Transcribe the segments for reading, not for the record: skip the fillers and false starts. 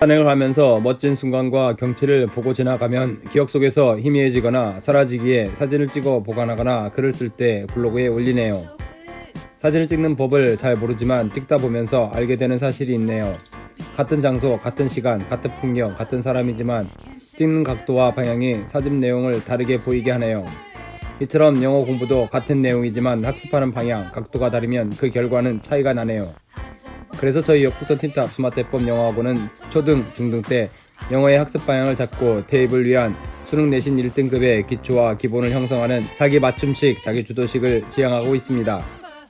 산행을 하면서 멋진 순간과 경치를 보고 지나가면 기억 속에서 희미해지거나 사라지기에 사진을 찍어 보관하거나 글을 쓸 때 블로그에 올리네요. 사진을 찍는 법을 잘 모르지만 찍다 보면서 알게 되는 사실이 있네요. 같은 장소, 같은 시간, 같은 풍경, 같은 사람이지만 찍는 각도와 방향이 사진 내용을 다르게 보이게 하네요. 이처럼 영어 공부도 같은 내용이지만 학습하는 방향, 각도가 다르면 그 결과는 차이가 나네요. 그래서 저희 역북톤 틴탑 스마트해법 영어학원은 초등, 중등 때 영어의 학습 방향을 잡고 대입을 위한 수능 내신 1등급의 기초와 기본을 형성하는 자기 맞춤식, 자기 주도식을 지향하고 있습니다.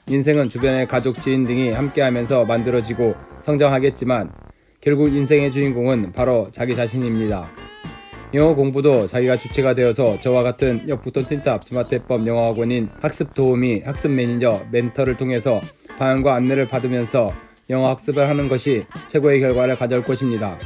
인생은 주변의 가족, 지인 등이 함께하면서 만들어지고 성장하겠지만 결국 인생의 주인공은 바로 자기 자신입니다. 영어 공부도 자기가 주체가 되어서 저와 같은 역북톤 틴탑 스마트해법 영어학원인 학습 도우미, 학습 매니저, 멘터를 통해서 방향과 안내를 받으면서 영어 학습을 하는 것이 최고의 결과를 가져올 것입니다.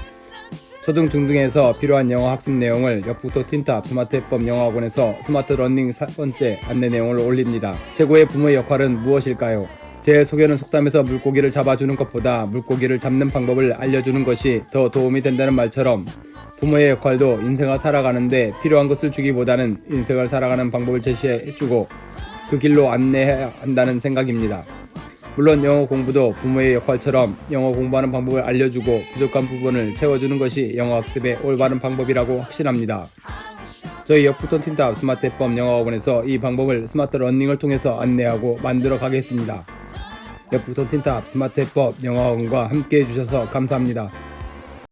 초등, 중등에서 필요한 영어 학습 내용을 역북톤 틴탑 스마트해법 영어학원에서 스마트 러닝 4번째 안내 내용을 올립니다. 최고의 부모의 역할은 무엇일까요? 제 소개는 속담에서 물고기를 잡아주는 것보다 물고기를 잡는 방법을 알려주는 것이 더 도움이 된다는 말처럼 부모의 역할도 인생을 살아가는데 필요한 것을 주기보다는 인생을 살아가는 방법을 제시해주고 그 길로 안내해야 한다는 생각입니다. 물론 영어 공부도 부모의 역할처럼 영어 공부하는 방법을 알려주고 부족한 부분을 채워주는 것이 영어 학습의 올바른 방법이라고 확신합니다. 저희 역북톤 틴탑 스마트해법 영어학원에서 이 방법을 스마트 러닝을 통해서 안내하고 만들어 가겠습니다. 역북톤 틴탑 스마트해법 영어학원과 함께 해주셔서 감사합니다.